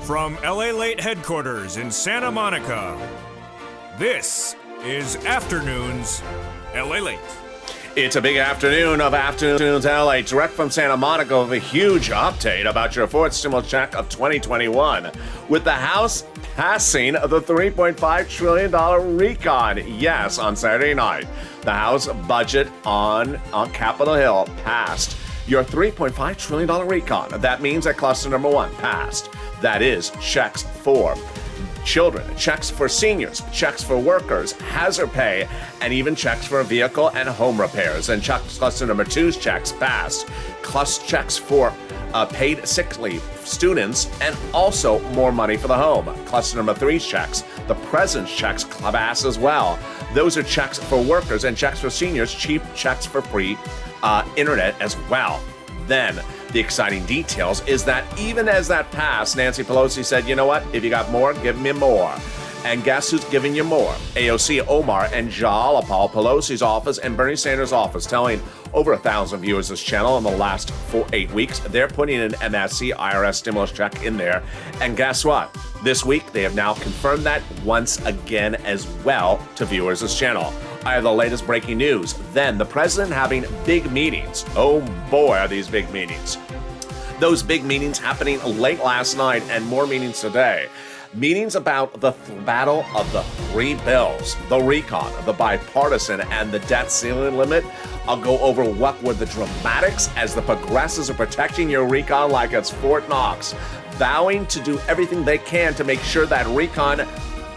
From LALATE headquarters in Santa Monica, this is Afternoons LALATE. It's a big afternoon of Afternoons LA, direct from Santa Monica with a huge update about your fourth stimulus check of 2021, with the House passing the $3.5 trillion recon. Yes, on Saturday night, the House budget on Capitol Hill passed your $3.5 trillion recon. That means that cluster number one passed. That is checks for children, checks for seniors, checks for workers, hazard pay, and even checks for vehicle and home repairs. And cluster number two's checks passed. Checks for paid sick leave, students, and also more money for the home. Cluster number three's checks, the president's checks, passed as well. Those are checks for workers and checks for seniors, cheap checks for free internet as well. Then, the exciting details is that even as that passed, Nancy Pelosi said, you know what, if you got more, give me more. And guess who's giving you more? AOC Omar and Jalapal, Pelosi's office and Bernie Sanders' office, telling over 1,000 viewers this channel in the last 8 weeks, they're putting an MSC IRS stimulus check in there. And guess what? This week, they have now confirmed that once again as well to viewers this channel. I have the latest breaking news. Then the president having big meetings. Oh boy, are these big meetings. Those big meetings happening late last night and more meetings today. Meetings about the battle of the three bills, the recon, the bipartisan, and the debt ceiling limit. I'll go over what were the dramatics as the progressives are protecting your recon like it's Fort Knox, vowing to do everything they can to make sure that recon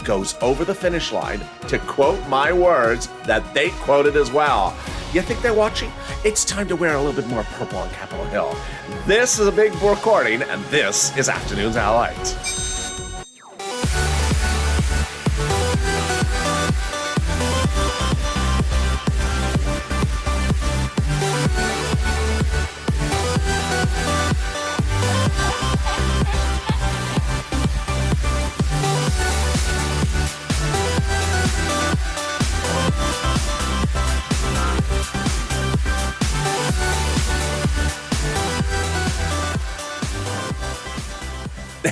goes over the finish line, to quote my words that they quoted as well. You think they're watching? It's time to wear a little bit more purple on Capitol Hill. This is a big recording, and this is Afternoons LALATE.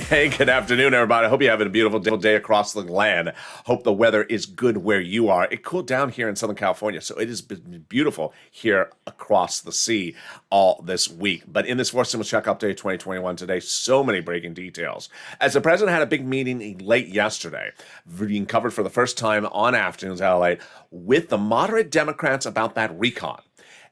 Hey, good afternoon, everybody. I hope you're having a beautiful day across the land. Hope the weather is good where you are. It cooled down here in Southern California, so it has been beautiful here across the sea all this week. But in this fourth stimulus check update 2021 today, so many breaking details. As the president had a big meeting late yesterday, being covered for the first time on Afternoons LA with the moderate Democrats about that recon.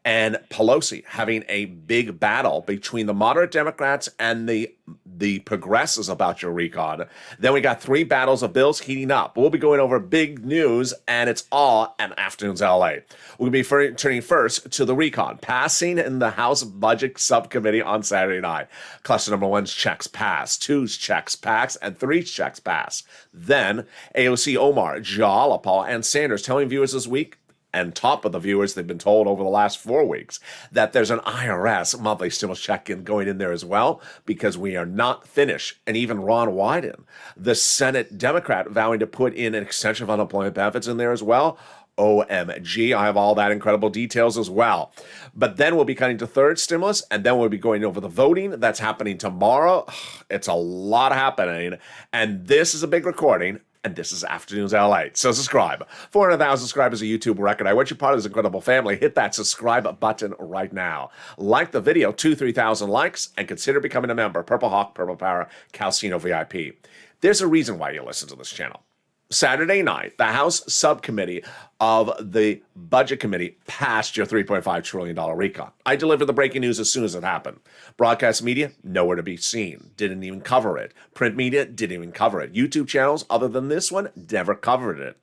And Pelosi having a big battle between the moderate Democrats and the progressives about your recon. Then we got three battles of bills heating up. We'll be going over big news, and it's all at Afternoons LA. We'll be turning first to the recon, passing in the House Budget Subcommittee on Saturday night. Cluster number one's checks pass, two's checks pass, and three's checks pass. Then AOC Omar, Jalapal, and Sanders telling viewers this week, and top of the viewers, they've been told over the last 4 weeks that there's an IRS monthly stimulus check going in there as well, because we are not finished. And even Ron Wyden, the Senate Democrat, vowing to put in an extension of unemployment benefits in there as well. OMG, I have all that incredible details as well. But then we'll be cutting to third stimulus, and then we'll be going over the voting. That's happening tomorrow. It's a lot happening, and this is a big recording. And this is Afternoons LALATE. So subscribe. 400,000 subscribers, a YouTube record. I want you part of this incredible family. Hit that subscribe button right now. Like the video, 3,000 likes, and consider becoming a member. Purple Hawk, Purple Power, Calcino VIP. There's a reason why you listen to this channel. Saturday night, the House Subcommittee of the Budget Committee passed your $3.5 trillion recon. I delivered the breaking news as soon as it happened. Broadcast media, nowhere to be seen. Didn't even cover it. Print media, didn't even cover it. YouTube channels, other than this one, never covered it.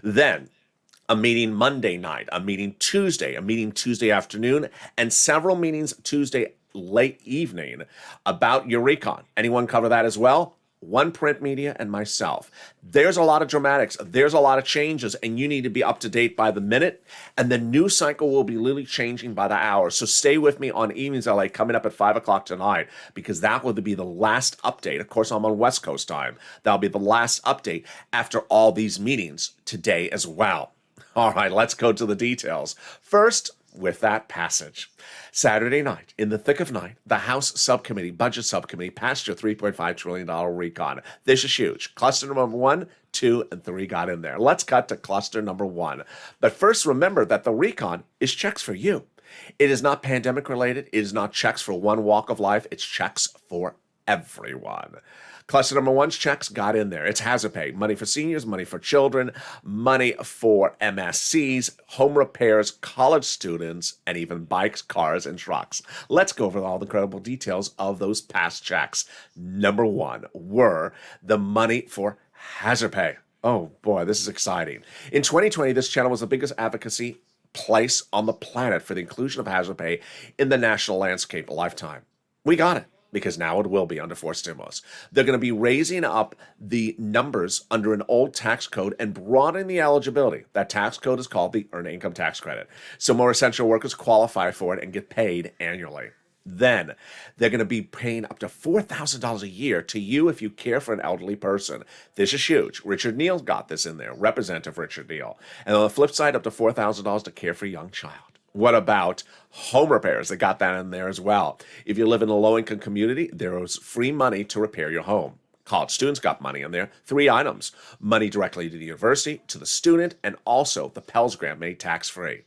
Then, a meeting Monday night, a meeting Tuesday afternoon, and several meetings Tuesday late evening about your recon. Anyone cover that as well? One print media and myself. There's a lot of dramatics. There's a lot of changes, and you need to be up to date by the minute. And the news cycle will be literally changing by the hour. So stay with me on Evenings LA coming up at 5 o'clock tonight, because that will be the last update. Of course, I'm on West Coast time. That'll be the last update after all these meetings today as well. All right, let's go to the details. First, with that passage. Saturday night, in the thick of night, the House Budget Subcommittee passed your $3.5 trillion recon. This is huge. Cluster number 1, 2, and 3 got in there. Let's cut to cluster number 1. But first, remember that the recon is checks for you. It is not pandemic related. It is not checks for one walk of life. It's checks for everyone. Cluster number 1's checks got in there. It's hazard pay, money for seniors, money for children, money for MSCs, home repairs, college students, and even bikes, cars, and trucks. Let's go over all the incredible details of those past checks. Number 1 were the money for hazard pay. Oh boy, this is exciting. In 2020, this channel was the biggest advocacy place on the planet for the inclusion of hazard pay in the national landscape lifetime. We got it, because now it will be under forced stimulus. They're going to be raising up the numbers under an old tax code and broadening the eligibility. That tax code is called the Earned Income Tax Credit. So more essential workers qualify for it and get paid annually. Then they're going to be paying up to $4,000 a year to you if you care for an elderly person. This is huge. Richard Neal got this in there, Representative Richard Neal. And on the flip side, up to $4,000 to care for a young child. What about home repairs? They got that in there as well. If you live in a low-income community, there is free money to repair your home. College students got money in there. 3 items. Money directly to the university, to the student, and also the Pell Grant made tax-free.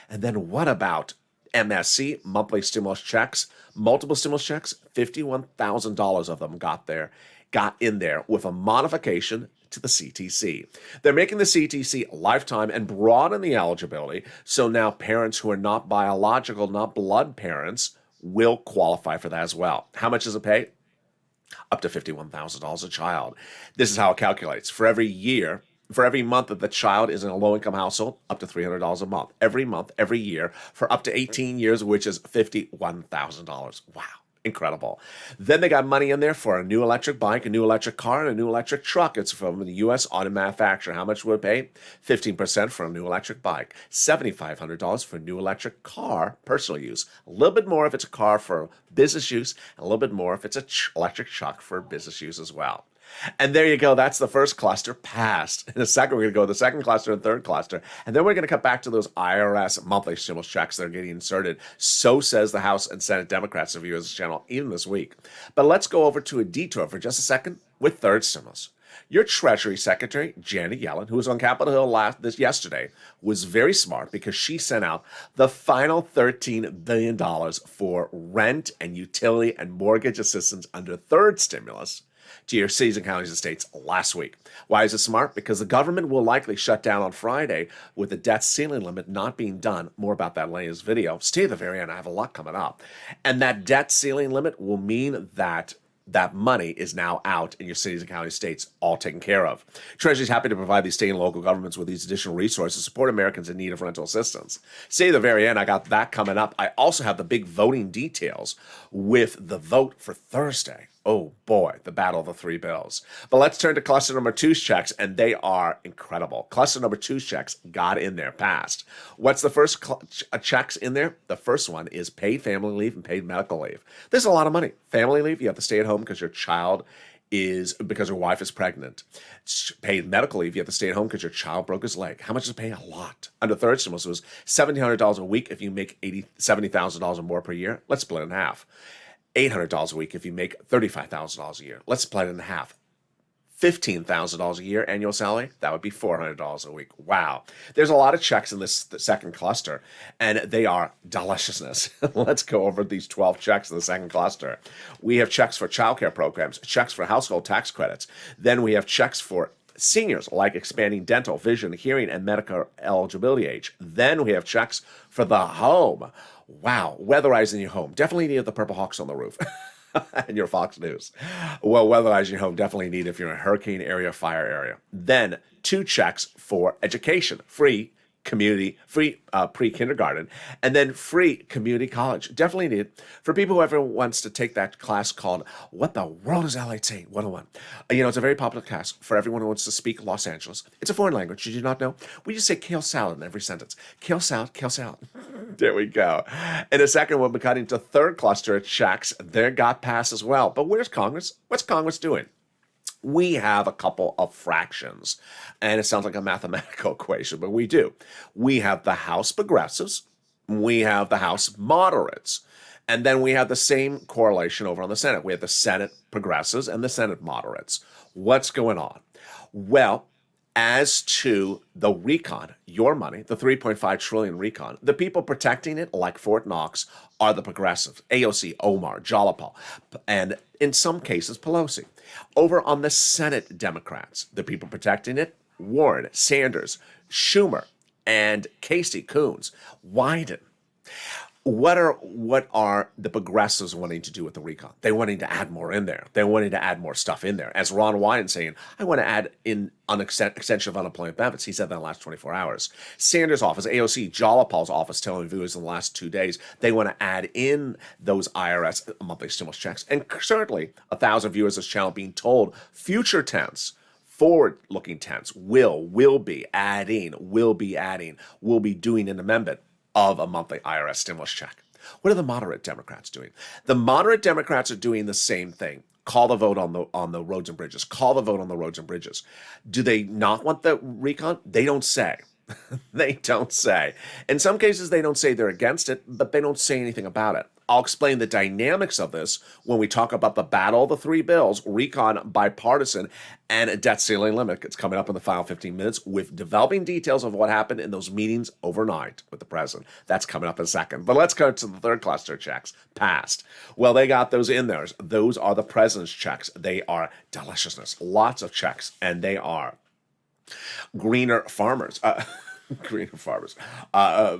And then what about MSC, monthly stimulus checks, multiple stimulus checks? $51,000 of them got in there with a modification to the CTC. They're making the CTC lifetime and broaden the eligibility, so now parents who are not biological, not blood parents, will qualify for that as well. How much does it pay? Up to $51,000 a child. This is how it calculates. For every month that the child is in a low-income household, up to $300 a month. Every month, every year, for up to 18 years, which is $51,000. Wow. Incredible. Then they got money in there for a new electric bike, a new electric car, and a new electric truck. It's from the U.S. auto manufacturer. How much would it pay? 15% for a new electric bike, $7,500 for a new electric car, personal use. A little bit more if it's a car for business use, and a little bit more if it's an electric truck for business use as well. And there you go. That's the first cluster passed. In a second, we're going to go to the second cluster and third cluster. And then we're going to cut back to those IRS monthly stimulus checks that are getting inserted. So says the House and Senate Democrats of this channel, even this week. But let's go over to a detour for just a second with third stimulus. Your Treasury Secretary, Janet Yellen, who was on Capitol Hill yesterday, was very smart because she sent out the final $13 billion for rent and utility and mortgage assistance under third stimulus to your cities and counties and states last week. Why is it smart? Because the government will likely shut down on Friday with the debt ceiling limit not being done. More about that later in this video. Stay at the very end. I have a lot coming up. And that debt ceiling limit will mean that that money is now out in your cities and county states, all taken care of. Treasury is happy to provide these state and local governments with these additional resources to support Americans in need of rental assistance. Stay at the very end. I got that coming up. I also have the big voting details with the vote for Thursday. Oh boy, the battle of the 3 bills. But let's turn to cluster number 2's checks, and they are incredible. Cluster number 2's checks got in there, passed. What's the first checks in there? The first one is paid family leave and paid medical leave. There's a lot of money. Family leave, you have to stay at home because because your wife is pregnant. Paid medical leave, you have to stay at home because your child broke his leg. How much does it pay? A lot. Under third stimulus, it was $1,700 a week if you make $70,000 or more per year. Let's split it in half. $800 a week if you make $35,000 a year. Let's split it in half. $15,000 a year annual salary, that would be $400 a week. Wow. There's a lot of checks in this second cluster, and they are deliciousness. Let's go over these 12 checks in the second cluster. We have checks for childcare programs, checks for household tax credits. Then we have checks for seniors, like expanding dental, vision, hearing, and medical eligibility age. Then we have checks for the home. Wow, weatherizing your home. Definitely need the Purple Hawks on the roof. And your Fox News. Well, weatherizing your home definitely need if you're in a hurricane area, fire area. Then 2 checks for education, free community, free pre-kindergarten, and then free community college. Definitely need for people who ever wants to take that class called What the World is LATE 101. It's a very popular class for everyone who wants to speak Los Angeles. It's a foreign language. Did you not know? We just say kale salad in every sentence. Kale salad, kale salad. There we go. In a second, we'll be cutting to third cluster checks. They got passed as well. But where's Congress? What's Congress doing? We have a couple of fractions, and it sounds like a mathematical equation, but we do. We have the House progressives, we have the House moderates. And then we have the same correlation over on the Senate. We have the Senate progressives and the Senate moderates. What's going on? Well, as to the recon, your money, the 3.5 trillion recon, the people protecting it, like Fort Knox, are the progressives, AOC, Omar, Jalapal, and in some cases, Pelosi. Over on the Senate Democrats, the people protecting it, Warren, Sanders, Schumer, and Casey, Coons, Wyden. What are the progressives wanting to do with the recon? They're wanting to add more in there. They're wanting to add more stuff in there. As Ron Wyden saying, I want to add in an extension of unemployment benefits. He said that in the last 24 hours. Sanders' office, AOC, Jalapal's office telling viewers in the last 2 days they want to add in those IRS monthly stimulus checks. And certainly 1,000 viewers of this channel being told future tense, forward-looking tense, will be adding, will be doing an amendment of a monthly IRS stimulus check. What are the moderate Democrats doing? The moderate Democrats are doing the same thing. Call the vote on the roads and bridges. Call the vote on the roads and bridges. Do they not want the recon? They don't say. They don't say. In some cases, they don't say they're against it, but they don't say anything about it. I'll explain the dynamics of this when we talk about the battle of the three bills, recon, bipartisan, and a debt ceiling limit. It's coming up in the final 15 minutes with developing details of what happened in those meetings overnight with the president. That's coming up in a second. But let's go to the third cluster checks, passed. Well, they got those in there. Those are the president's checks. They are deliciousness. Lots of checks, and they are greener farmers. Greener farmers.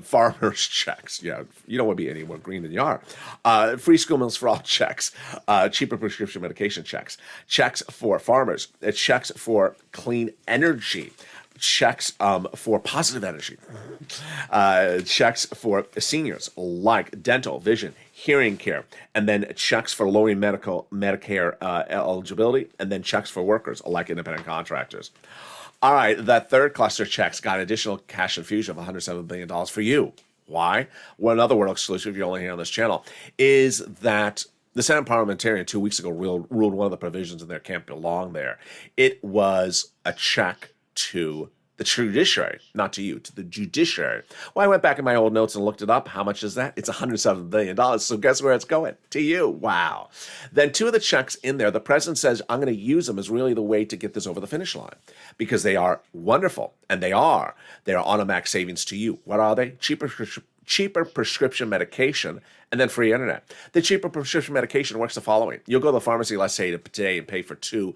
Farmers checks. Yeah, you don't want to be any more green than you are. Free school meals for all checks. Cheaper prescription medication checks. Checks for farmers. Checks for clean energy. Checks for positive energy. Checks for seniors like dental, vision, hearing care, and then checks for lowering Medicare eligibility, and then checks for workers like independent contractors. All right, that third cluster checks got additional cash infusion of $107 billion for you. Why? Well, another world exclusive you're only here on this channel is that the Senate parliamentarian 2 weeks ago ruled one of the provisions in there can't belong there. It was a check to the judiciary, not to you, to the judiciary. Well, I went back in my old notes and looked it up. How much is that? It's $107 billion. So guess where it's going? To you. Wow. Then two of the checks in there, the president says, I'm going to use them as really the way to get this over the finish line because they are wonderful. And they are. They are automatic savings to you. What are they? Cheaper prescription medication, and then free internet. The cheaper prescription medication works the following. You'll go to the pharmacy, let's say today, and pay for two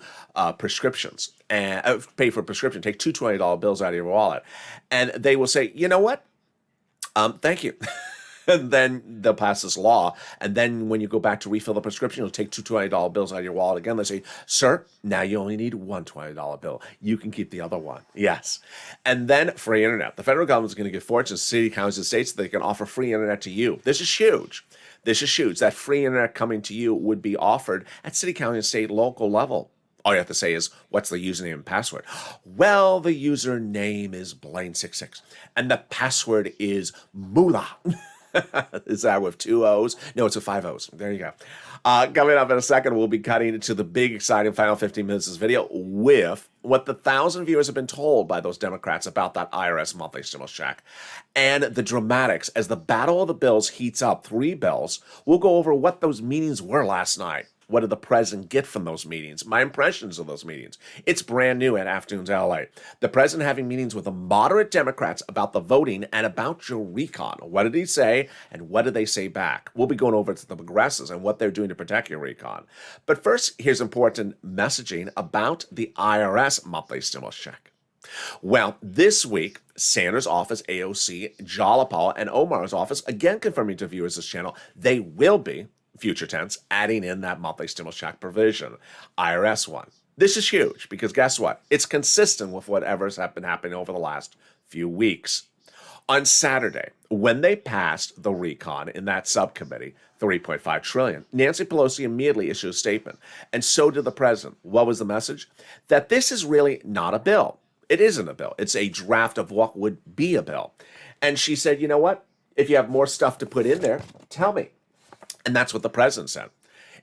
prescriptions. And pay for a prescription, take two $20 bills out of your wallet. And they will say, you know what? Thank you. And then they'll pass this law. And then when you go back to refill the prescription, you'll take two $20 bills out of your wallet again. They say, sir, now you only need one $20 bill. You can keep the other one. Yes. And then free internet. The federal government is going to give fortunes to city, counties, and states that they can offer free internet to you. This is huge. This is huge. That free internet coming to you would be offered at city, county, and state local level. All you have to say is, what's the username and password? Well, the username is Blaine66. And the password is Moolah. Is that with two O's? No, it's with five O's. There you go. Coming up in a second, we'll be cutting into the big, exciting final 15 minutes of this video with what the 1,000 viewers have been told by those Democrats about that IRS monthly stimulus check. And the dramatics, as the battle of the bills heats up, three bills, we'll go over what those meetings were last night. What did the president get from those meetings? My impressions of those meetings. It's brand new at Afternoons LA. The president having meetings with the moderate Democrats about the voting and about your recon. What did he say and what did they say back? We'll be going over to the progressives and what they're doing to protect your recon. But first, here's important messaging about the IRS monthly stimulus check. Well, this week, Sanders' office, AOC, Jalapal, and Omar's office, again confirming to viewers of this channel, they will be future tense, adding in that monthly stimulus check provision, IRS one. This is huge because guess what? It's consistent with whatever's been happening over the last few weeks. On Saturday, when they passed the recon in that subcommittee, $3.5 trillion, Nancy Pelosi immediately issued a statement, and so did the president. What was the message? That this is really not a bill. It isn't a bill. It's a draft of what would be a bill. And she said, you know what? If you have more stuff to put in there, tell me. And that's what the president said.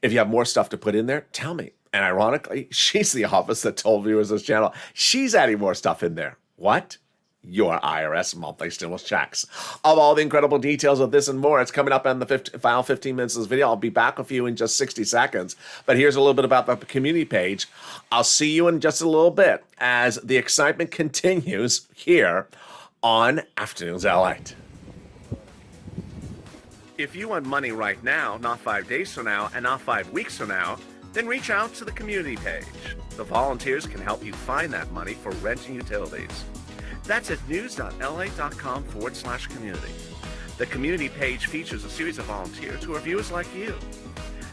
If you have more stuff to put in there, tell me. And ironically, she's the office that told viewers of this channel she's adding more stuff in there. What? your IRS monthly stimulus checks. Of all the incredible details of this and more, it's coming up in the final 15 minutes of this video. I'll be back with you in just 60 seconds. But here's a little bit about the community page. I'll see you in just a little bit as the excitement continues here on Afternoons LALATE. If you want money right now, not 5 days from now, and not 5 weeks from now, then reach out to the community page. The volunteers can help you find that money for rent and utilities. That's at news.la.com/community. The community page features a series of volunteers who are viewers like you.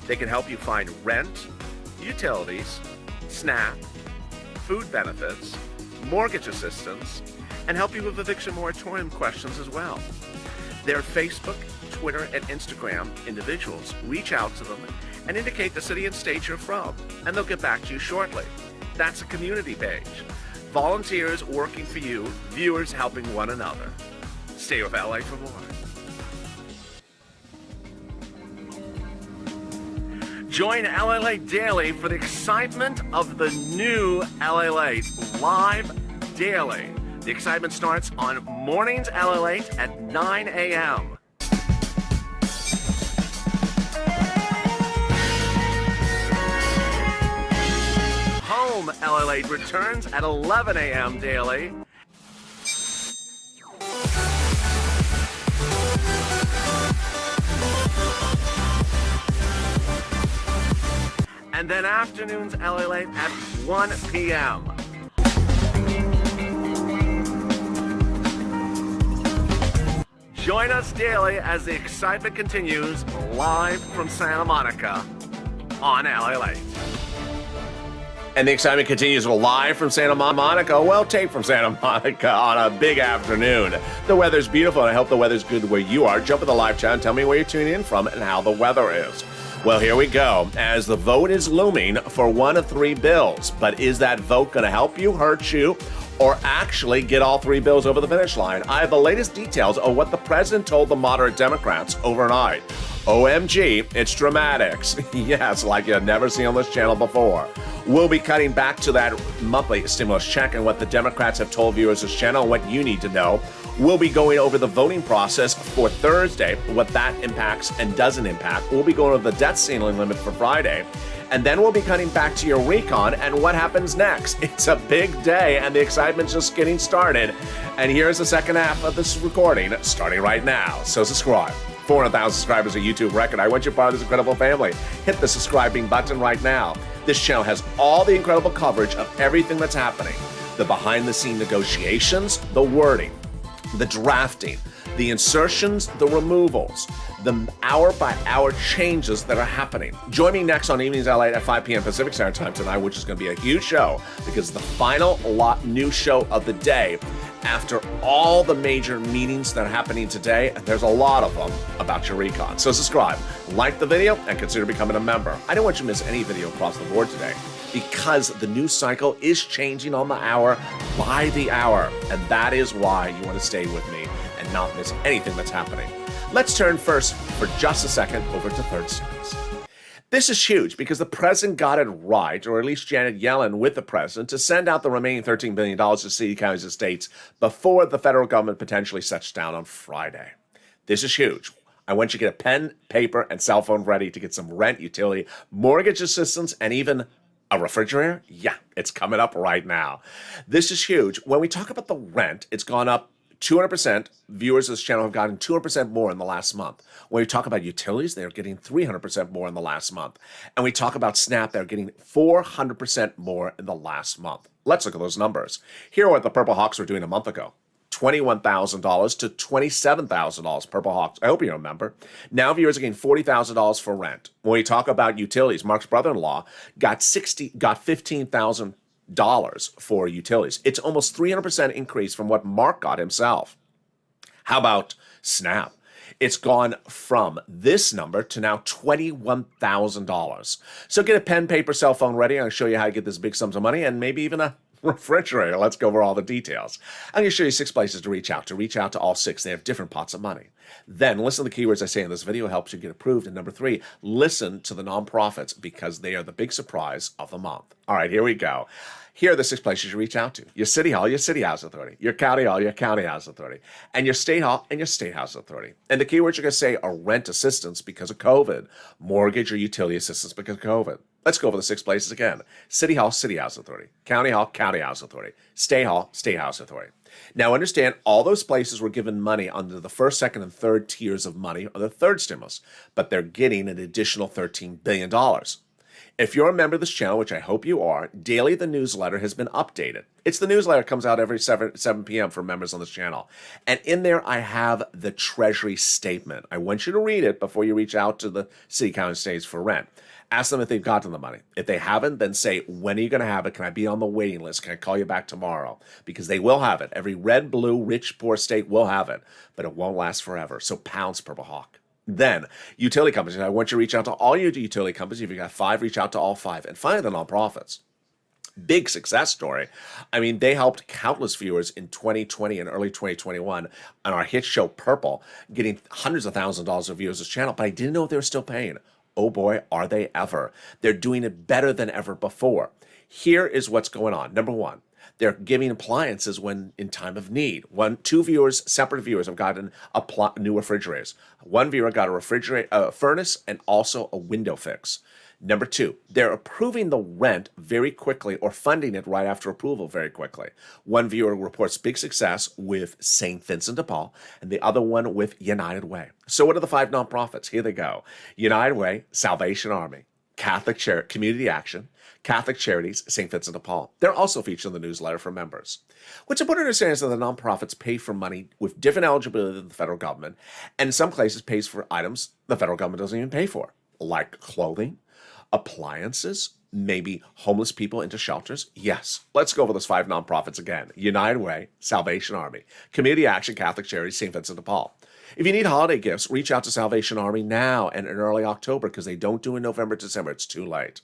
They can help you find rent, utilities, SNAP, food benefits, mortgage assistance, and help you with eviction moratorium questions as well. Their Facebook, Twitter, and Instagram individuals reach out to them and indicate the city and state you're from, and they'll get back to you shortly. That's a community page. Volunteers working for you, viewers helping one another. Stay with LA for more. Join LALATE Daily for the excitement of the new LALATE live daily. The excitement starts on mornings LALATE at 9 a.m. Home LALATE returns at 11 a.m. daily. And then afternoons LALATE at 1 p.m. Join us daily as the excitement continues live from Santa Monica on LALATE. And the excitement continues live from Santa Monica, well taped from Santa Monica on a big afternoon. The weather's beautiful, and I hope the weather's good where you are. Jump in the live chat and tell me where you're tuning in from and how the weather is. Well, here we go, as the vote is looming for one of 3 bills. But is that vote going to help you, hurt you, or actually get all 3 bills over the finish line? I have the latest details of what the president told the moderate Democrats overnight. OMG, it's dramatics. Yes, like you've never seen on this channel before. We'll be cutting back to that monthly stimulus check and what the Democrats have told viewers of this channel and what you need to know. We'll be going over the voting process for Thursday, what that impacts and doesn't impact. We'll be going over the debt ceiling limit for Friday. And then we'll be cutting back to your recon and what happens next. It's a big day and the excitement's just getting started. And here's the second half of this recording starting right now. So subscribe. 400,000 subscribers, a YouTube record. I want you part of this incredible family. Hit the subscribing button right now. This channel has all the incredible coverage of everything that's happening. The behind-the-scene negotiations, the wording, the drafting, the insertions, the removals, the hour-by-hour changes that are happening. Join me next on Evenings LA at 5 p.m. Pacific Standard Time tonight, which is going to be a huge show because the final new show of the day after all the major meetings that are happening today, and there's a lot of them about your recon. So subscribe, like the video, and consider becoming a member. I don't want you to miss any video across the board today because the news cycle is changing on the hour by the hour, and that is why you want to stay with me and not miss anything that's happening. Let's turn first, for just a second, over to third stimulus. This is huge because the president got it right, or at least Janet Yellen with the president, to send out the remaining $13 billion to city, counties, and states before the federal government potentially shuts down on Friday. This is huge. I want you to get a pen, paper, and cell phone ready to get some rent, utility, mortgage assistance, and even a refrigerator. Yeah, it's coming up right now. This is huge. When we talk about the rent, it's gone up 200%. Viewers of this channel have gotten 200% more in the last month. When we talk about utilities, they're getting 300% more in the last month. And we talk about SNAP, they're getting 400% more in the last month. Let's look at those numbers. Here are what the Purple Hawks were doing a month ago. $21,000 to $27,000 Purple Hawks. I hope you remember. Now viewers are getting $40,000 for rent. When we talk about utilities, Mark's brother-in-law got $15,000 for utilities. It's almost 300% increase from what Mark got himself. How about SNAP? It's gone from this number to now $21,000. So get a pen, paper, cell phone ready. I'll show you how to get this big sums of money and maybe even a refrigerator. Let's go over all the details. I'm going to show you 6 places to reach out. To reach out to all 6, they have different pots of money. Then listen to the keywords I say in this video, helps you get approved. And number 3, listen to the nonprofits because they are the big surprise of the month. All right, here we go. Here are the 6 places you reach out to. Your city hall, your city house authority. Your county hall, your county house authority. And your state hall and your state house authority. And the keywords you're going to say are rent assistance because of COVID, mortgage or utility assistance because of COVID. Let's go over the 6 places again. City hall, city house authority. County hall, county house authority. State hall, state house authority. Now understand, all those places were given money under the first, second, and third tiers of money, or the third stimulus, but they're getting an additional $13 billion. If you're a member of this channel, which I hope you are, daily the newsletter has been updated. It's the newsletter that comes out every 7 p.m. for members on this channel. And in there, I have the Treasury statement. I want you to read it before you reach out to the city, county, states for rent. Ask them if they've gotten the money. If they haven't, then say, when are you going to have it? Can I be on the waiting list? Can I call you back tomorrow? Because they will have it. Every red, blue, rich, poor state will have it, but it won't last forever. So pounds per hawk. Then, utility companies. I want you to reach out to all your utility companies. If you've got 5, reach out to all 5. And finally, the nonprofits. Big success story. I mean, they helped countless viewers in 2020 and early 2021 on our hit show Purple, getting hundreds of thousands of dollars of views this channel, but I didn't know if they were still paying. Oh boy, are they ever. They're doing it better than ever before. Here is what's going on. Number 1. They're giving appliances when in time of need. 2 viewers, separate viewers, have gotten new refrigerators. 1 viewer got a furnace and also a window fix. Number 2, they're approving the rent very quickly or funding it right after approval very quickly. 1 viewer reports big success with St. Vincent de Paul and the other one with United Way. So what are the 5 nonprofits? Here they go. United Way, Salvation Army, Catholic Community Action, Catholic Charities, St. Vincent de Paul. They're also featured in the newsletter for members. What's important to understand is that the nonprofits pay for money with different eligibility than the federal government, and in some cases pays for items the federal government doesn't even pay for, like clothing, appliances, maybe homeless people into shelters. Yes, let's go over those 5 nonprofits again. United Way, Salvation Army, Community Action, Catholic Charities, St. Vincent de Paul. If you need holiday gifts, reach out to Salvation Army now and in early October because they don't do in November, December. It's too late.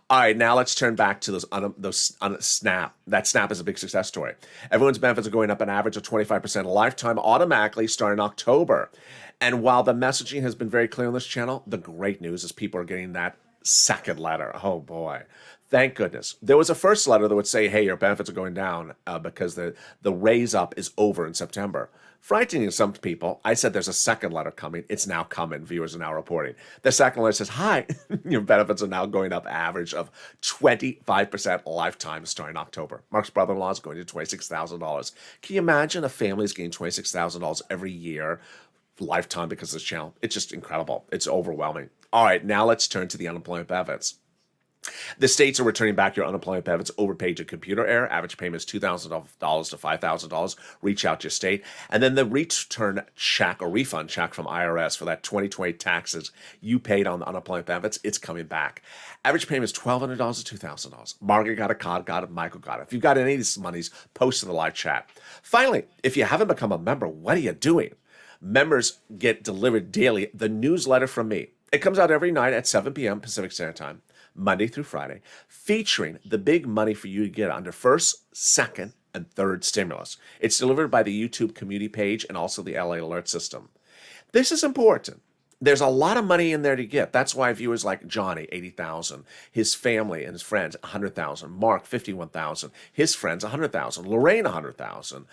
All right, now let's turn back to those SNAP. That SNAP is a big success story. Everyone's benefits are going up an average of 25% a lifetime automatically starting October. And while the messaging has been very clear on this channel, the great news is people are getting that second letter. Oh boy. Thank goodness. There was a first letter that would say, hey, your benefits are going down because the raise up is over in September. Frightening to some people, I said there's a second letter coming. It's now coming. Viewers are now reporting. The second letter says, hi, your benefits are now going up average of 25% lifetime starting October. Mark's brother-in-law is going to $26,000. Can you imagine a family is getting $26,000 every year lifetime because of this channel? It's just incredible. It's overwhelming. All right, now let's turn to the unemployment benefits. The states are returning back your unemployment benefits overpaid to computer error. Average payment is $2,000 to $5,000. Reach out to your state. And then the return check or refund check from IRS for that 2020 taxes you paid on the unemployment benefits, it's coming back. Average payment is $1,200 to $2,000. Margaret got it, Todd got it, Michael got it. If you've got any of these monies, post in the live chat. Finally, if you haven't become a member, what are you doing? Members get delivered daily the newsletter from me. It comes out every night at 7 p.m. Pacific Standard Time, Monday through Friday, featuring the big money for you to get under first, second, and third stimulus. It's delivered by the YouTube community page and also the LA alert system. This is important. There's a lot of money in there to get. That's why viewers like Johnny, 80,000, his family and his friends, 100,000, Mark, 51,000, his friends, 100,000, Lorraine, 100,000,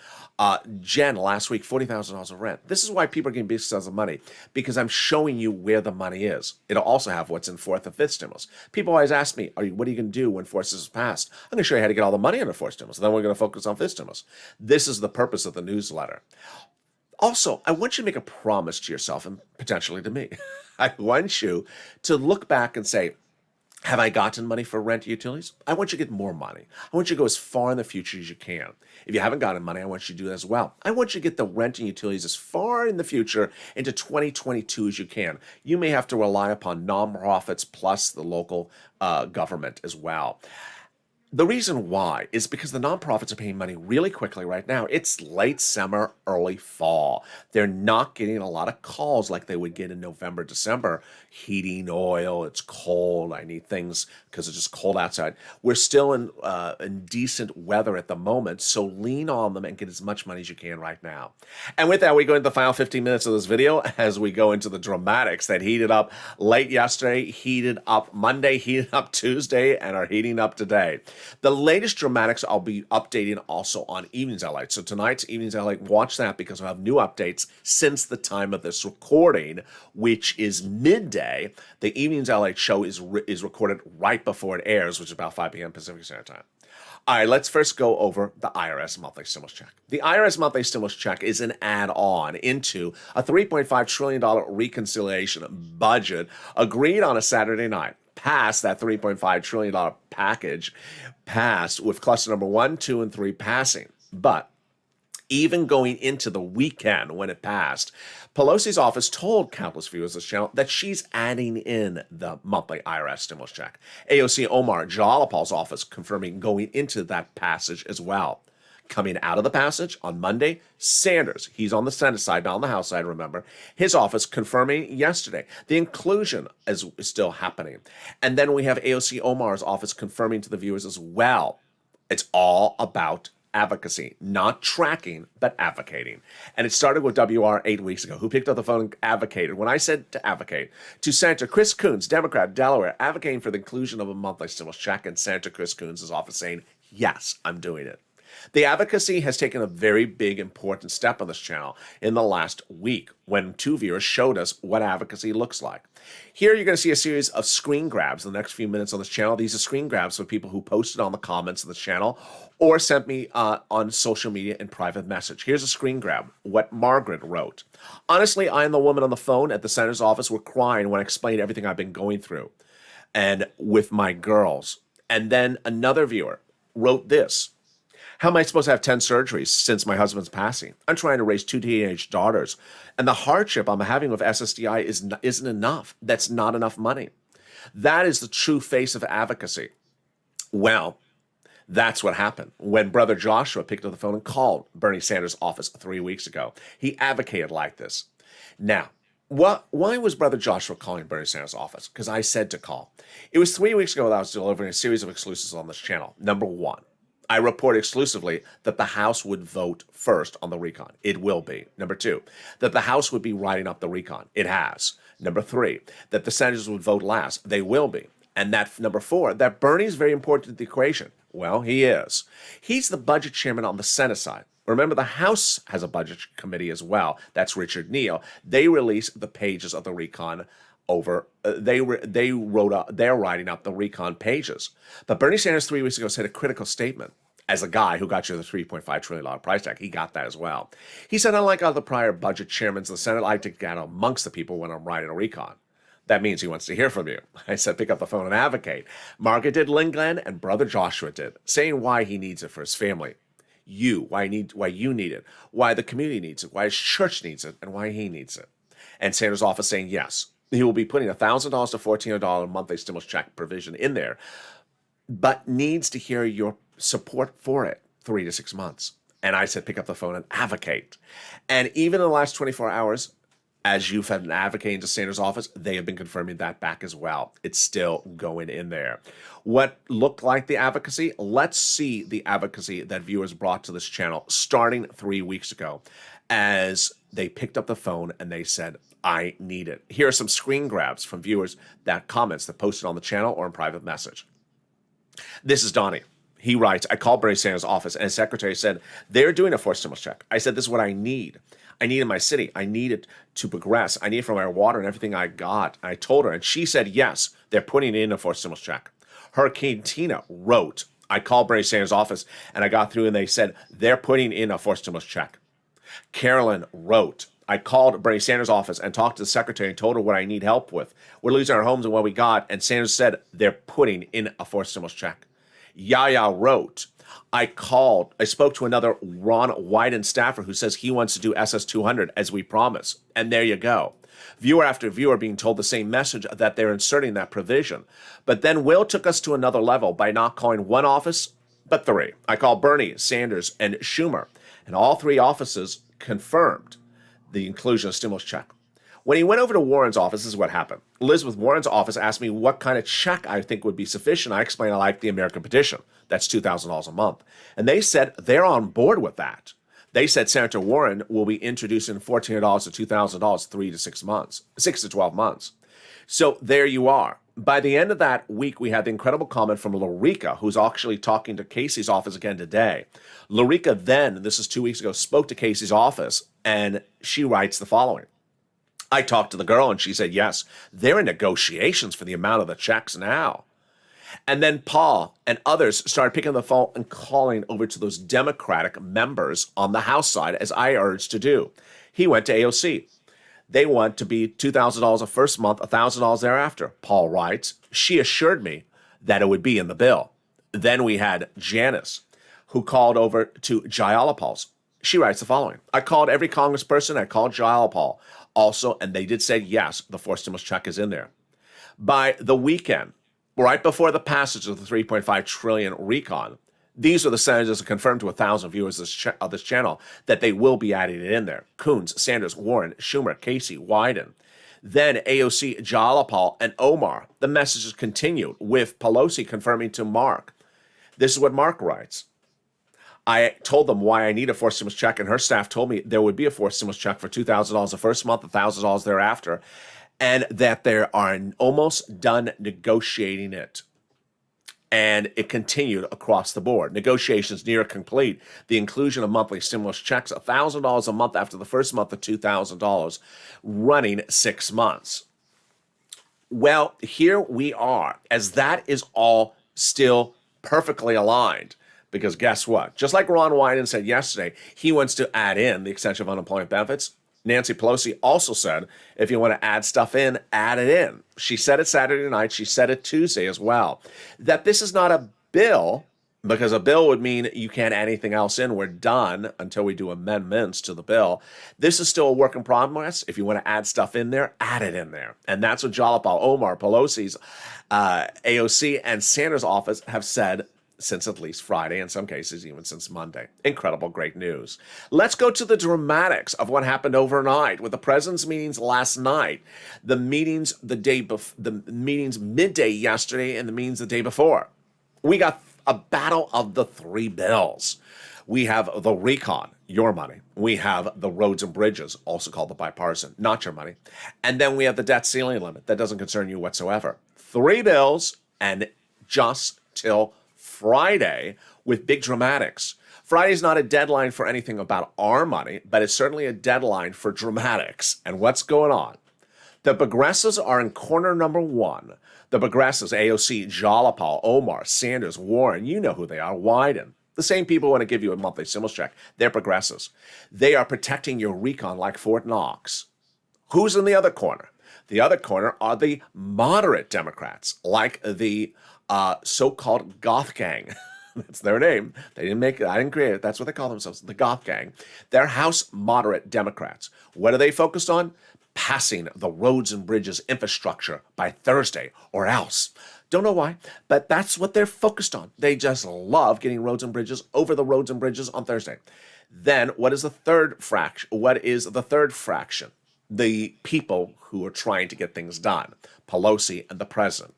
Jen, last week, $40,000 of rent. This is why people are getting big sums of money, because I'm showing you where the money is. It'll also have what's in fourth and fifth stimulus. People always ask me, what are you going to do when fourth is passed? I'm going to show you how to get all the money under fourth stimulus. Then we're going to focus on fifth stimulus. This is the purpose of the newsletter. Also, I want you to make a promise to yourself and potentially to me. I want you to look back and say, have I gotten money for rent utilities? I want you to get more money. I want you to go as far in the future as you can. If you haven't gotten money, I want you to do that as well. I want you to get the rent and utilities as far in the future into 2022 as you can. You may have to rely upon nonprofits plus the local government as well. The reason why is because the nonprofits are paying money really quickly right now. It's late summer, early fall. They're not getting a lot of calls like they would get in November, December. Heating oil, it's cold. I need things because it's just cold outside. We're still in decent weather at the moment, so lean on them and get as much money as you can right now. And with that, we go into the final 15 minutes of this video as we go into the dramatics that heated up late yesterday, heated up Monday, heated up Tuesday, and are heating up today. The latest dramatics I'll be updating also on Evenings LALATE. So tonight's Evenings LALATE, watch that because I'll have new updates since the time of this recording, which is midday. The Evenings LALATE show is recorded right before it airs, which is about 5 p.m. Pacific Standard Time. All right, let's first go over the IRS monthly stimulus check. The IRS monthly stimulus check is an add-on into a $3.5 trillion reconciliation budget agreed on a Saturday night. Passed that $3.5 trillion package, passed with cluster number 1, 2, and 3 passing. But even going into the weekend when it passed, Pelosi's office told countless viewers of this channel that she's adding in the monthly IRS stimulus check. AOC Omar Jalalapal's office confirming going into that passage as well. Coming out of the passage on Monday, Sanders, he's on the Senate side, not on the House side, remember, his office confirming yesterday the inclusion is still happening. And then we have AOC Omar's office confirming to the viewers as well. It's all about advocacy, not tracking, but advocating. And it started with WR 8 weeks ago, who picked up the phone and advocated. When I said to advocate, to Senator Chris Coons, Democrat, Delaware, advocating for the inclusion of a monthly stimulus check, and Senator Chris Coons' office saying, yes, I'm doing it. The advocacy has taken a very big, important step on this channel in the last week when 2 viewers showed us what advocacy looks like. Here you're going to see a series of screen grabs in the next few minutes on this channel. These are screen grabs for people who posted on the comments of this channel or sent me on social media in private message. Here's a screen grab, what Margaret wrote. Honestly, I and the woman on the phone at the senator's office were crying when I explained everything I've been going through and with my girls. And then another viewer wrote this. How am I supposed to have 10 surgeries since my husband's passing? I'm trying to raise 2 teenage daughters, and the hardship I'm having with SSDI isn't enough. That's not enough money. That is the true face of advocacy. Well, that's what happened when Brother Joshua picked up the phone and called Bernie Sanders' office 3 weeks ago. He advocated like this. Now, why was Brother Joshua calling Bernie Sanders' office? Because I said to call. It was 3 weeks ago that I was delivering a series of exclusives on this channel. Number 1. I report exclusively that the House would vote first on the recon. It will be. Number 2, that the House would be writing up the recon. It has. Number 3, that the senators would vote last. They will be. And that number 4, that Bernie is very important to the equation. Well, he is. He's the budget chairman on the Senate side. Remember, the House has a budget committee as well. That's Richard Neal. They released the pages of the recon over. They're writing up the recon pages. But Bernie Sanders 3 weeks ago said a critical statement. As a guy who got you the $3.5 trillion price tag, he got that as well. He said, unlike other prior budget chairmen of the Senate, I like to get amongst the people when I'm writing a recon. That means he wants to hear from you. I said, pick up the phone and advocate. Margaret did, Lynn Glenn, and Brother Joshua did, saying why he needs it for his family. Why you need it, why the community needs it, why his church needs it, and why he needs it. And Sanders' office saying yes. He will be putting $1,000 to $1,400 monthly stimulus check provision in there, but needs to hear your support for it 3 to 6 months. And I said, pick up the phone and advocate. And even in the last 24 hours, as you've been advocating to Sanders' office, they have been confirming that back as well. It's still going in there. What looked like the advocacy? Let's see the advocacy that viewers brought to this channel starting 3 weeks ago as they picked up the phone and they said, I need it. Here are some screen grabs from viewers that comments that posted on the channel or in private message. This is Donnie. He writes, I called Bernie Sanders' office and his secretary said, they're doing a forced stimulus check. I said, this is what I need. I need in my city. I need it to progress. I need it for my water and everything I got. I told her, and she said, yes, they're putting in a forced stimulus check. Hurricane Tina wrote, I called Bernie Sanders' office and I got through and they said, they're putting in a forced stimulus check. Carolyn wrote, I called Bernie Sanders' office and talked to the secretary and told her what I need help with. We're losing our homes and what we got. And Sanders said, they're putting in a forced stimulus check. Yaya wrote, I spoke to another Ron Wyden staffer who says he wants to do SS 200 as we promised. And there you go. Viewer after viewer being told the same message that they're inserting that provision. But then Will took us to another level by not calling one office, but three. I called Bernie, Sanders, and Schumer, and all three offices confirmed the inclusion of stimulus check. When he went over to Warren's office, this is what happened. Elizabeth Warren's office asked me what kind of check I think would be sufficient. I explained I like the American petition. That's $2,000 a month. And they said they're on board with that. They said Senator Warren will be introducing $1,400 to $2,000 3 to 6 months, 6 to 12 months. So there you are. By the end of that week, we had the incredible comment from Larica, who's actually talking to Casey's office again today. Larica then, this is 2 weeks ago, spoke to Casey's office, and she writes the following. I talked to the girl, and she said, yes, they're in negotiations for the amount of the checks now. And then Paul and others started picking up the phone and calling over to those Democratic members on the House side, as I urged to do. He went to AOC. They want to be $2,000 a first month, $1,000 thereafter. Paul writes, she assured me that it would be in the bill. Then we had Janice, who called over to Jayalapal's. She writes the following. I called every congressperson. I called Jayalapal also, and they did say, yes, the forced stimulus check is in there. By the weekend, right before the passage of the $3.5 trillion recon, these are the senators who confirmed to 1,000 viewers of this channel that they will be adding it in there. Coons, Sanders, Warren, Schumer, Casey, Wyden. Then AOC, Jayalapal, and Omar. The messages continued with Pelosi confirming to Mark. This is what Mark writes. I told them why I need a forced stimulus check, and her staff told me there would be a forced stimulus check for $2,000 the first month, $1,000 thereafter, and that they are almost done negotiating it. And it continued across the board. Negotiations near complete. The inclusion of monthly stimulus checks, $1,000 a month after the first month of $2,000, running 6 months. Well, here we are, as that is all still perfectly aligned. Because guess what? Just like Ron Wyden said yesterday, he wants to add in the extension of unemployment benefits. Nancy Pelosi also said, if you want to add stuff in, add it in. She said it Saturday night. She said it Tuesday as well. That this is not a bill, because a bill would mean you can't add anything else in. We're done until we do amendments to the bill. This is still a work in progress. If you want to add stuff in there, add it in there. And that's what Jayalapal, Omar, Pelosi's AOC, and Sanders' office have said since at least Friday, in some cases even since Monday. Incredible, great news. Let's go to the dramatics of what happened overnight with the president's meetings last night, the meetings the meetings midday yesterday, and the meetings the day before. We got a battle of the three bills. We have the recon, your money. We have the roads and bridges, also called the bipartisan, not your money. And then we have the debt ceiling limit. That doesn't concern you whatsoever. Three bills, and just till Friday with big dramatics. Friday's not a deadline for anything about our money, but it's certainly a deadline for dramatics. And what's going on? The progressives are in corner number one. The progressives, AOC, Jayalapal, Omar, Sanders, Warren, you know who they are, Wyden. The same people who want to give you a monthly stimulus check. They're progressives. They are protecting your recon like Fort Knox. Who's in the other corner? The other corner are the moderate Democrats, like the so-called goth gang. That's their name. They didn't make it. I didn't create it. That's what they call themselves, the goth gang. They're House moderate Democrats. What are they focused on? Passing the roads and bridges infrastructure by Thursday or else. Don't know why, but that's what they're focused on. They just love getting roads and bridges over the roads and bridges on Thursday. Then what is the third fraction? What is the third fraction? The people who are trying to get things done. Pelosi and the president.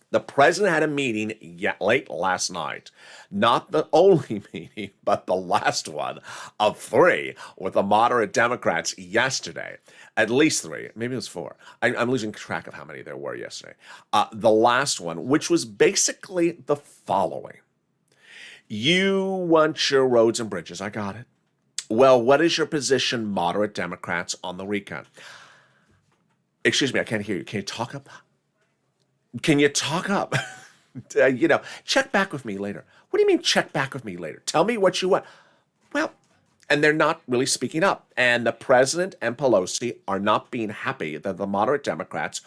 The president had a meeting late last night, not the only meeting, but the last one of three with the moderate Democrats yesterday. At least three, maybe it was four. I'm losing track of how many there were yesterday. The last one, which was basically the following. You want your roads and bridges. I got it. Well, what is your position, moderate Democrats, on the recon? Excuse me, I can't hear you. Can you talk up? Can you talk up? Check back with me later. What do you mean check back with me later? Tell me what you want. Well, and they're not really speaking up. And the president and Pelosi are not being happy that the moderate Democrats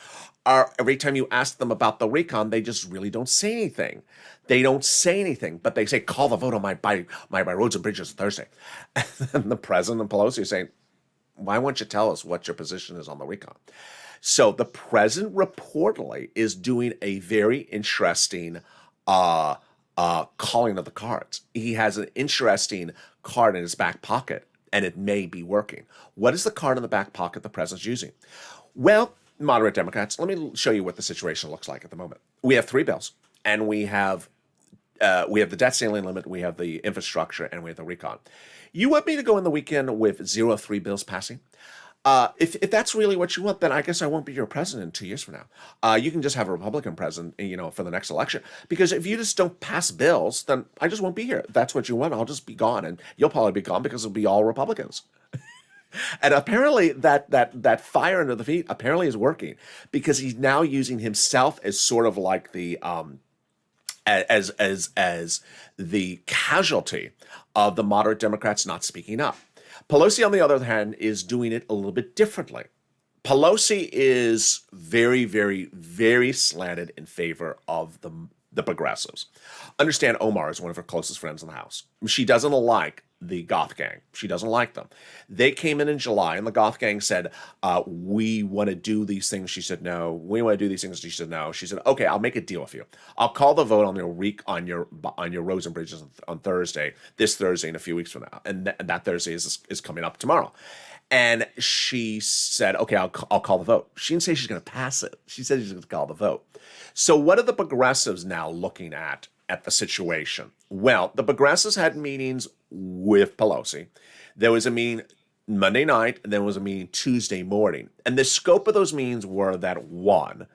are, every time you ask them about the recon, they just really don't say anything. They don't say anything, but they say, call the vote on my roads and bridges Thursday. And the president and Pelosi are saying, Why won't you tell us what your position is on the recon? So the president reportedly is doing a very interesting calling of the cards. He has an interesting card in his back pocket, and it may be working. What is the card in the back pocket the president's using? Well, moderate Democrats, let me show you what the situation looks like at the moment. We have 3 bills, and we have the debt ceiling limit, we have the infrastructure, and we have the recon. You want me to go in the weekend with 0 3 bills passing? If that's really what you want, then I guess I won't be your president 2 years from now. You can just have a Republican president, for the next election. Because if you just don't pass bills, then I just won't be here. If that's what you want, I'll just be gone, and you'll probably be gone because it'll be all Republicans. And apparently that fire under the feet apparently is working, because he's now using himself as sort of like the as the casualty of the moderate Democrats not speaking up. Pelosi, on the other hand, is doing it a little bit differently. Pelosi is very, very, very slanted in favor of the progressives. Understand, Omar is one of her closest friends in the House. She doesn't like the Goth Gang. She doesn't like them. They came in July, and the Goth Gang said, we want to do these things. She said, no. We want to do these things. She said, no. She said, okay, I'll make a deal with you. I'll call the vote on your roads and bridges on Thursday, this Thursday, and a few weeks from now. And that Thursday is coming up tomorrow. And she said, okay, I'll call the vote. She didn't say she's going to pass it. She said she's going to call the vote. So what are the progressives now looking at the situation? Well, the progressives had meetings with Pelosi. There was a meeting Monday night, and then there was a meeting Tuesday morning. And the scope of those meetings were that, one,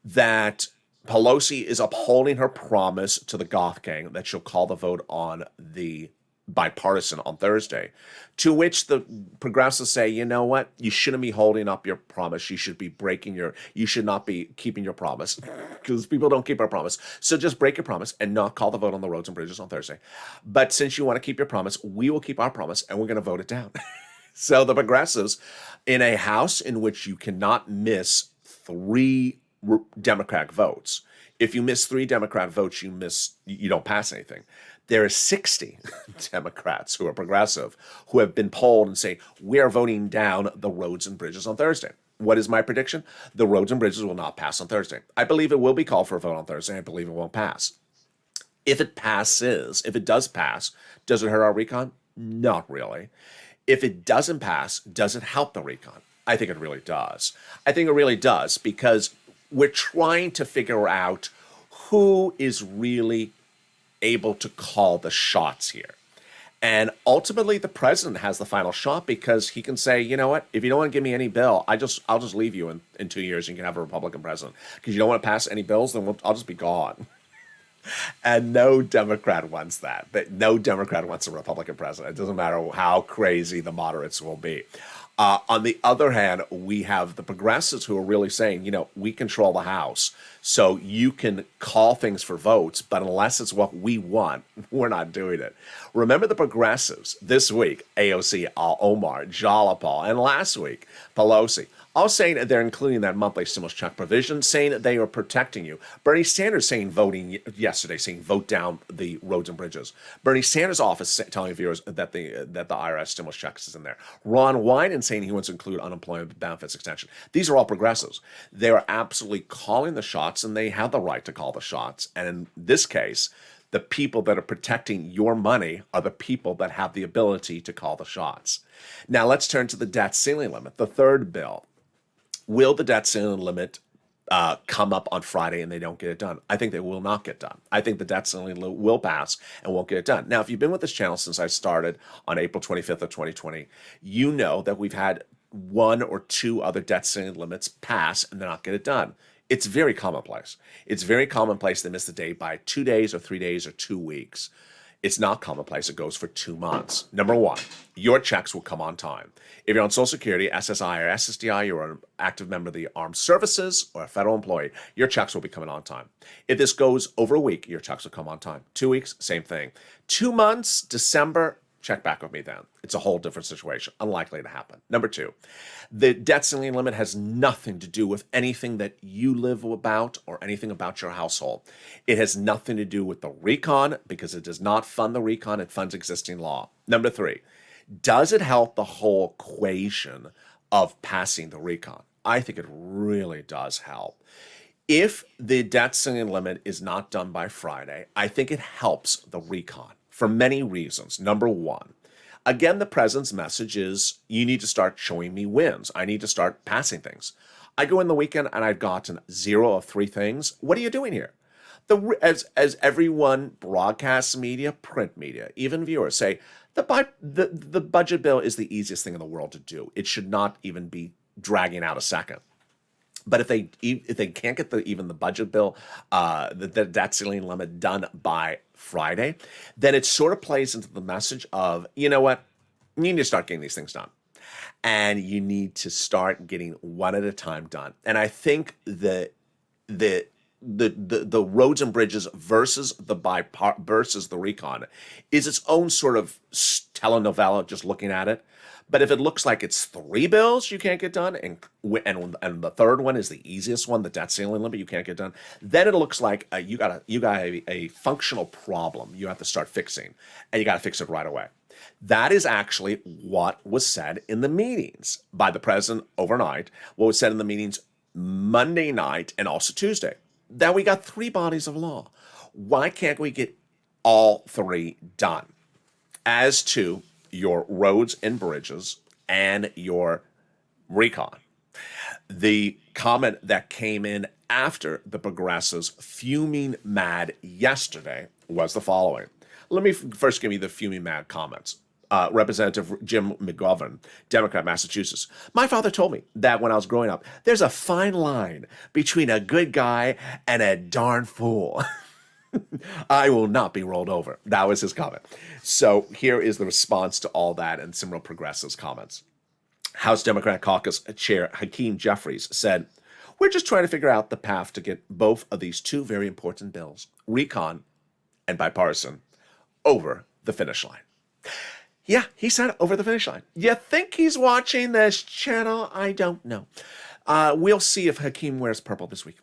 that Pelosi is upholding her promise to the Goth Gang that she'll call the vote on the bipartisan on Thursday, to which the progressives say, you know what, you shouldn't be holding up your promise. You should not be keeping your promise, because people don't keep our promise. So just break your promise and not call the vote on the roads and bridges on Thursday. But since you want to keep your promise, we will keep our promise, and we're going to vote it down. So the progressives, in a House in which you cannot miss 3 Democratic votes, if you miss 3 Democrat votes, you don't pass anything. There are 60 Democrats who are progressive who have been polled and say, we are voting down the roads and bridges on Thursday. What is my prediction? The roads and bridges will not pass on Thursday. I believe it will be called for a vote on Thursday. I believe it won't pass. If it does pass, does it hurt our recon? Not really. If it doesn't pass, does it help the recon? I think it really does. I think it really does, because we're trying to figure out who is really able to call the shots here. And ultimately, the president has the final shot, because he can say, you know what, if you don't want to give me any bill, I'll just leave you in 2 years, and you can have a Republican president. Because you don't want to pass any bills, then I'll just be gone. And no Democrat wants that. But no Democrat wants a Republican president. It doesn't matter how crazy the moderates will be. On the other hand, we have the progressives who are really saying, we control the House, so you can call things for votes, but unless it's what we want, we're not doing it. Remember the progressives this week, AOC, Omar, Jalapal, and last week, Pelosi, all saying that they're including that monthly stimulus check provision, saying that they are protecting you. Bernie Sanders voting yesterday, saying vote down the roads and bridges. Bernie Sanders' office telling viewers that the IRS stimulus checks is in there. Ron Wyden saying he wants to include unemployment benefits extension. These are all progressives. They are absolutely calling the shots, and they have the right to call the shots. And in this case, the people that are protecting your money are the people that have the ability to call the shots. Now let's turn to the debt ceiling limit, the third bill. Will the debt ceiling limit come up on Friday and they don't get it done? I think they will not get done. I think the debt ceiling will pass and won't get it done. Now, if you've been with this channel since I started on April 25th of 2020, you know that we've had 1 or 2 other debt ceiling limits pass and not get it done. It's very commonplace. It's very commonplace to miss the date by 2 days or 3 days or 2 weeks. It's not commonplace. It goes for 2 months. Number 1, your checks will come on time. If you're on Social Security, SSI, or SSDI, you're an active member of the Armed Services or a federal employee, your checks will be coming on time. If this goes over a week, your checks will come on time. 2 weeks, same thing. 2 months, December, check back with me then. It's a whole different situation. Unlikely to happen. Number 2, the debt ceiling limit has nothing to do with anything that you live about or anything about your household. It has nothing to do with the recon, because it does not fund the recon. It funds existing law. Number 3, Does it help the whole equation of passing the recon? I think it really does help. If the debt ceiling limit is not done by Friday, I think it helps the recon for many reasons. Number one, again, the president's message is you need to start showing me wins. I need to start passing things. I go in the weekend and I've gotten 0 of 3 things. What are you doing here? As everyone, broadcast media, print media, even viewers say, the budget bill is the easiest thing in the world to do. It should not even be dragging out a second. But if they can't get even the budget bill, the debt ceiling limit done by Friday, then it sort of plays into the message of, you know what, you need to start getting these things done. And you need to start getting one at a time done. And I think the roads and bridges versus the recon is its own sort of telenovela, just looking at it. But if it looks like it's 3 bills you can't get done, and the third one is the easiest one, the debt ceiling limit you can't get done, then it looks like you got a functional problem you have to start fixing, and you got to fix it right away. That is actually what was said in the meetings by the president overnight, what was said in the meetings Monday night and also Tuesday, that we got 3 bodies of law. Why can't we get all 3 done? As to your roads and bridges and your recon, the comment that came in after the progressives fuming mad yesterday was the following. Let me first give you the fuming mad comments. Representative Jim McGovern, Democrat, Massachusetts. My father told me that when I was growing up, there's a fine line between a good guy and a darn fool. I will not be rolled over. That was his comment. So here is the response to all that and some real progressives' comments. House Democrat Caucus Chair Hakeem Jeffries said, "We're just trying to figure out the path to get both of these 2 very important bills, recon and bipartisan, over the finish line." Yeah, he said over the finish line. You think he's watching this channel? I don't know. We'll see if Hakeem wears purple this week.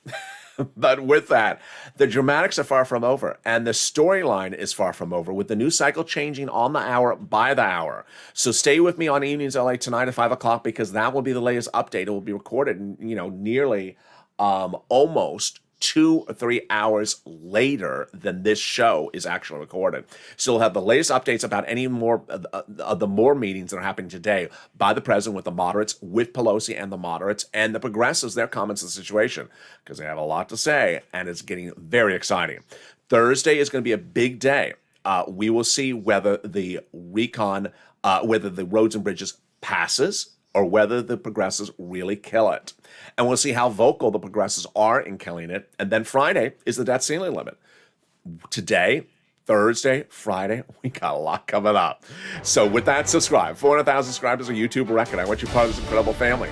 But with that, the dramatics are far from over, and the storyline is far from over, with the news cycle changing on the hour by the hour. So stay with me on Evenings LA tonight at 5 o'clock, because that will be the latest update. It will be recorded, nearly almost 2 or 3 hours later than this show is actually recorded. So we'll have the latest updates about any more of the more meetings that are happening today by the president with the moderates, with Pelosi and the moderates, and the progressives, their comments on the situation, because they have a lot to say, and it's getting very exciting. Thursday is going to be a big day. We will see whether the recon, whether the roads and bridges passes, or whether the progressives really kill it. And we'll see how vocal the progressives are in killing it. And then Friday is the debt ceiling limit. Today, Thursday, Friday, we got a lot coming up. So with that, subscribe. 400,000 subscribers, a YouTube record. I want you part of this incredible family.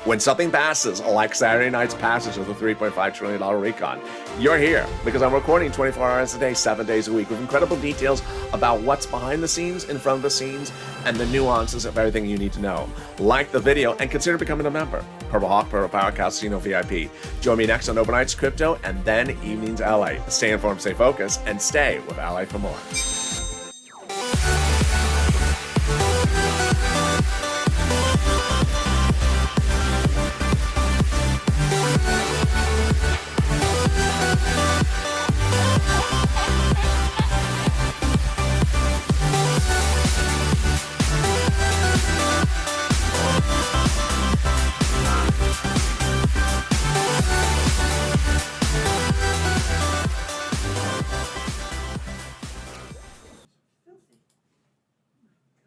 When something passes, like Saturday night's passage of the $3.5 trillion recon, you're here because I'm recording 24 hours a day, 7 days a week, with incredible details about what's behind the scenes, in front of the scenes, and the nuances of everything you need to know. Like the video and consider becoming a member. Purple Hawk, Purple Power, Casino VIP. Join me next on Overnight's Crypto and then Evenings LA. Stay informed, stay focused, and stay with LA for more.